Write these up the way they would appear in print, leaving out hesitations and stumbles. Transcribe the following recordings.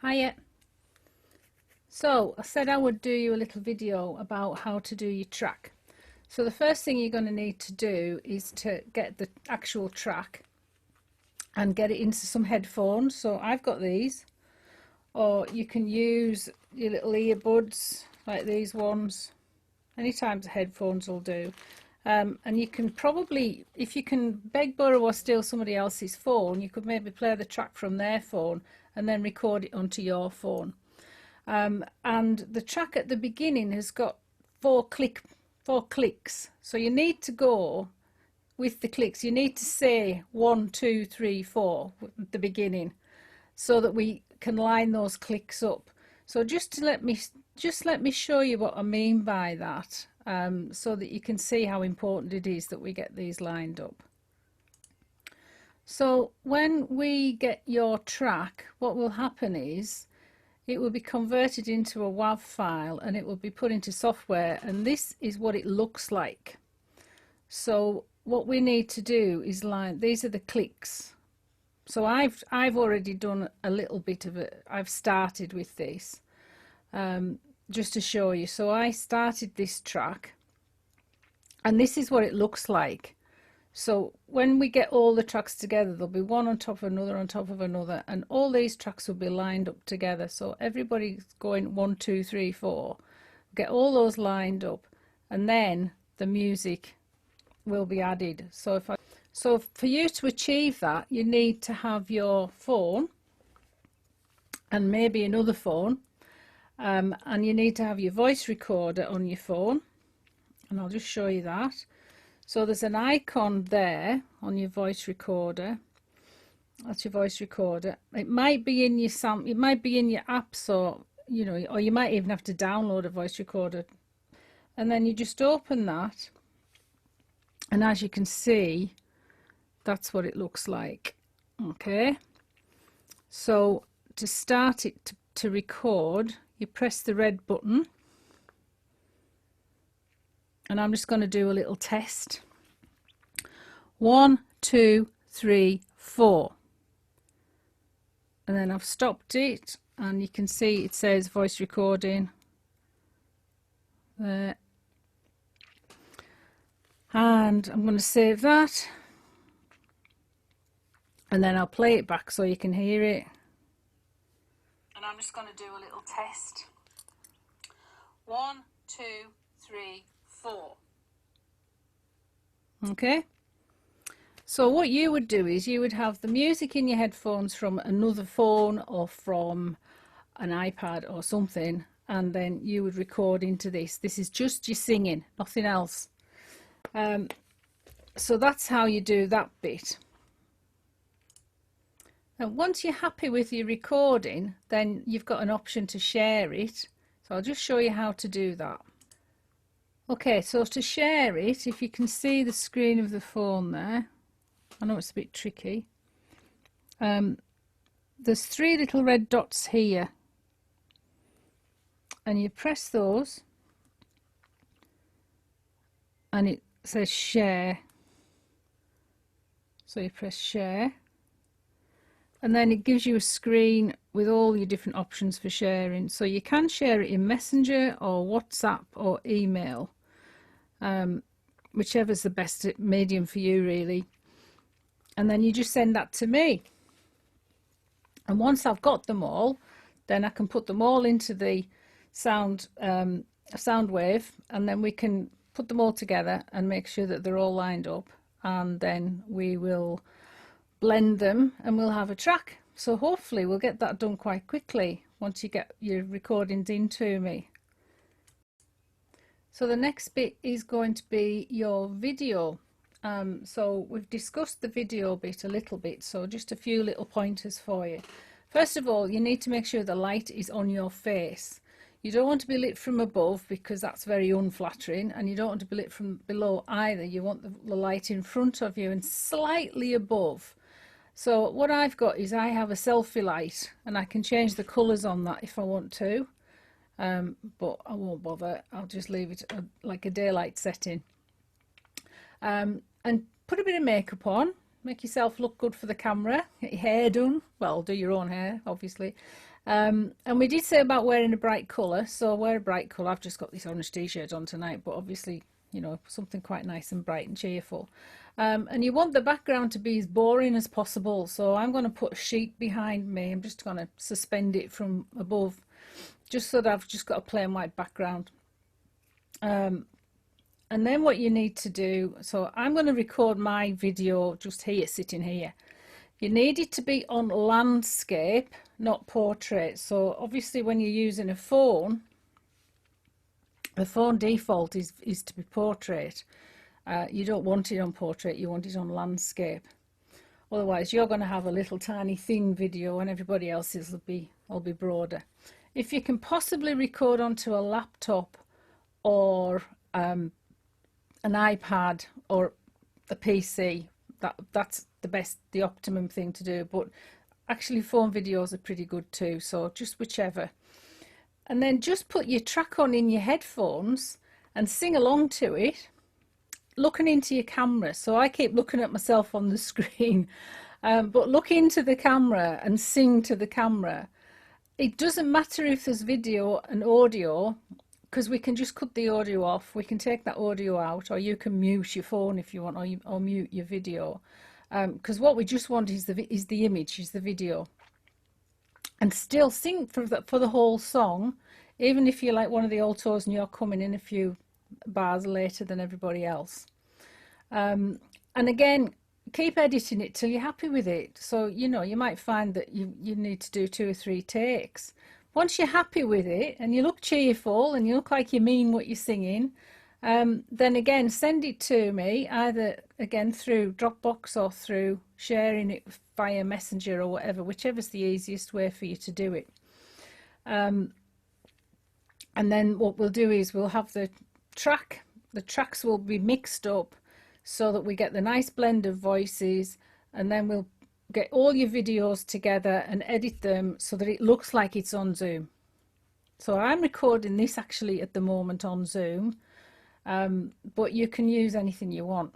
Hiya. So I said I would do you a little video about how to do your track. So the first thing you're going to need to do is to get the actual track and get it into some headphones. So I've got these, or you can use your little earbuds like these ones. Anytime the headphones will do. And you can probably, if you can beg, borrow or steal somebody else's phone, you could maybe play the track from their phone and then record it onto your phone. And the track at the beginning has got four clicks. So you need to go with the clicks. You need to say 1, 2, 3, 4 at the beginning, so that we can line those clicks up. So just let me show you what I mean by that, so that you can see how important it is that we get these lined up. So when we get your track, what will happen is it will be converted into a WAV file and it will be put into software, and this is what it looks like. So what we need to do is line, these are the clicks. So I've already done a little bit of it. I've started with this just to show you. So I started this track and this is what it looks like. So when we get all the tracks together, there'll be one on top of another on top of another, and all these tracks will be lined up together. So everybody's going 1, 2, 3, 4. Get all those lined up, and then the music will be added. So for you to achieve that, you need to have your phone and maybe another phone, and you need to have your voice recorder on your phone, and I'll just show you that. So there's an icon there on your voice recorder. That's your voice recorder. It might be in your it might be in your app, so you know, or you might even have to download a voice recorder. And then you just open that, and as you can see, that's what it looks like. Okay, so to start it to record, you press the red button, and I'm just going to do a little test. 1, 2, 3, 4, and then I've stopped it, and you can see it says voice recording there, and I'm going to save that, and then I'll play it back so you can hear it. And I'm just going to do a little test. 1, 2, 3, 4. Okay, so what you would do is you would have the music in your headphones from another phone or from an iPad or something, and then you would record into this. This is just you singing, nothing else. So that's how you do that bit. And once you're happy with your recording, then you've got an option to share it. So I'll just show you how to do that. Okay, so to share it, if you can see the screen of the phone there, I know it's a bit tricky. There's 3 little red dots here, and you press those, and it says share. So you press share, and then it gives you a screen with all your different options for sharing. So you can share it in Messenger or WhatsApp or email, whichever's the best medium for you really. And then you just send that to me, and once I've got them all, then I can put them all into the sound wave, and then we can put them all together and make sure that they're all lined up, and then we will blend them and we'll have a track. So hopefully we'll get that done quite quickly once you get your recordings into me. So the next bit is going to be your video. So we've discussed the video bit a little bit, so just a few little pointers for you. First of all, you need to make sure the light is on your face. You don't want to be lit from above because that's very unflattering, and you don't want to be lit from below either. You want the light in front of you and slightly above. So what I've got is I have a selfie light, and I can change the colours on that if I want to, but I won't bother. I'll just leave it like a daylight setting, and put a bit of makeup on. make yourself look good for the camera, get your hair done. Well, do your own hair, obviously. And we did say about wearing a bright colour, so wear a bright colour. I've just got this orange t-shirt on tonight, but obviously, you know, something quite nice and bright and cheerful. And you want the background to be as boring as possible, so I'm going to put a sheet behind me. I'm just going to suspend it from above, just so that I've just got a plain white background. And then what you need to do, so I'm going to record my video just here, sitting here. You need it to be on landscape, not portrait. So obviously when you're using a phone, the phone default is to be portrait. You don't want it on portrait, you want it on landscape. Otherwise you're going to have a little tiny thin video and everybody else's will be broader. If you can possibly record onto a laptop or an iPad or a PC, that's the optimum thing to do. But actually phone videos are pretty good too, so just whichever. And then just put your track on in your headphones and sing along to it, looking into your camera. So I keep looking at myself on the screen, but look into the camera and sing to the camera. It doesn't matter if there's video and audio, because we can just cut the audio off. We can take that audio out, or you can mute your phone if you want, or mute your video, because what we just want is the image, is the video. And still sing for the whole song, even if you're like one of the altos and you're coming in a few bars later than everybody else. And again, keep editing it till you're happy with it. So, you know, you might find that you need to do 2 or 3 takes. Once you're happy with it and you look cheerful and you look like you mean what you're singing, then again, send it to me, either again through Dropbox or through sharing it via Messenger or whatever, whichever's the easiest way for you to do it. And then what we'll do is we'll have the tracks will be mixed up so that we get the nice blend of voices, and then we'll get all your videos together and edit them so that it looks like it's on Zoom. So I'm recording this actually at the moment on Zoom, but you can use anything you want.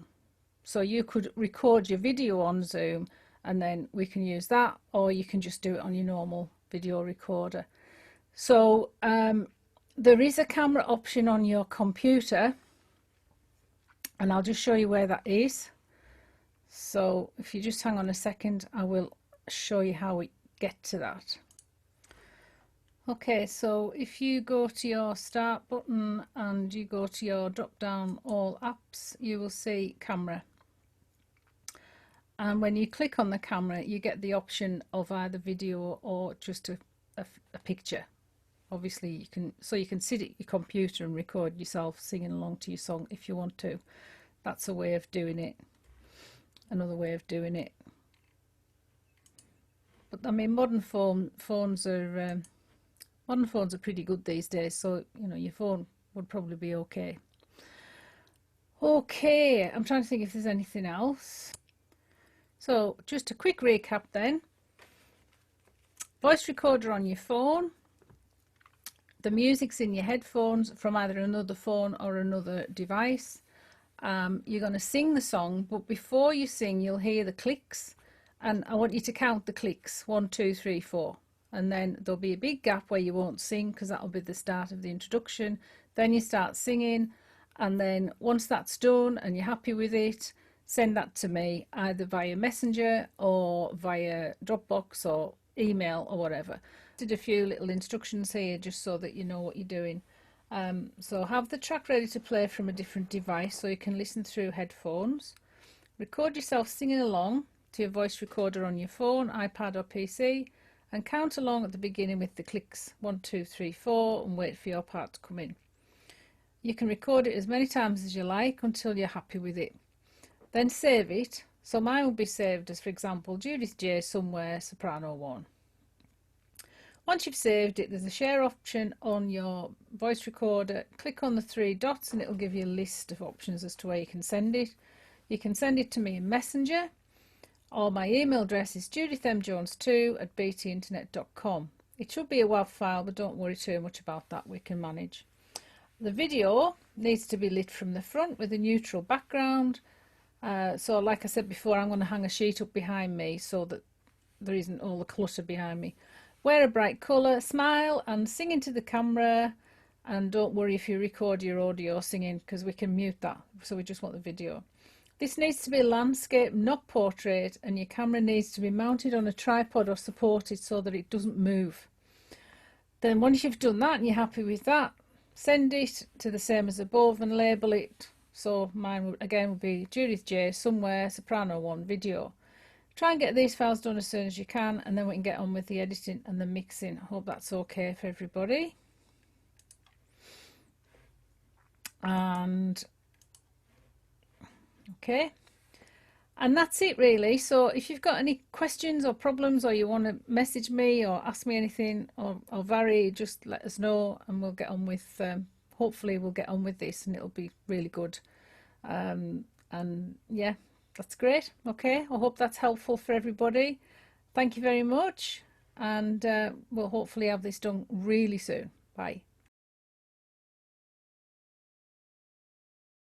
So you could record your video on Zoom and then we can use that, or you can just do it on your normal video recorder. So there is a camera option on your computer, and I'll just show you where that is. So if you just hang on a second, I will show you how we get to that. Okay, so if you go to your start button and you go to your drop down all apps, you will see camera. And when you click on the camera, you get the option of either video or just a picture. Obviously you can sit at your computer and record yourself singing along to your song if you want to. That's a way of doing it. Another way of doing it. But I mean, modern phones are pretty good these days, so you know your phone would probably be okay. Okay, I'm trying to think if there's anything else. So just a quick recap then. Voice recorder on your phone. The music's in your headphones from either another phone or another device. You're going to sing the song, but before you sing you'll hear the clicks, and I want you to count the clicks: 1, 2, 3, 4, and then there'll be a big gap where you won't sing because that'll be the start of the introduction. Then you start singing, and then once that's done and you're happy with it, send that to me either via Messenger or via Dropbox or email or whatever. Did a few little instructions here just so that you know what you're doing. So have the track ready to play from a different device so you can listen through headphones. Record yourself singing along to your voice recorder on your phone, iPad or PC, and count along at the beginning with the clicks 1, 2, 3, 4, and wait for your part to come in. You can record it as many times as you like until you're happy with it. Then save it. So mine will be saved as, for example, Judith J somewhere, soprano 1. Once you've saved it, there's a share option on your voice recorder. Click on the 3 dots and it'll give you a list of options as to where you can send it. You can send it to me in Messenger, or my email address is judithmjones2@btinternet.com. It should be a WAV file, but don't worry too much about that, we can manage. The video needs to be lit from the front with a neutral background, So like I said before, I'm going to hang a sheet up behind me so that there isn't all the clutter behind me. Wear a bright colour, smile and sing into the camera, and don't worry if you record your audio singing, because we can mute that, so we just want the video. This needs to be landscape, not portrait, and your camera needs to be mounted on a tripod or supported so that it doesn't move. Then once you've done that and you're happy with that, send it to the same as above and label it. So mine would, again, would be Judith J somewhere soprano 1 video. Try and get these files done as soon as you can, and then we can get on with the editing and the mixing. I hope that's okay for everybody. And okay, and that's it really. So if you've got any questions or problems, or you want to message me or ask me anything, or vary, just let us know and we'll get on with, hopefully we'll get on with this and it'll be really good. And yeah, that's great. Okay, I hope that's helpful for everybody. Thank you very much, and we'll hopefully have this done really soon. Bye.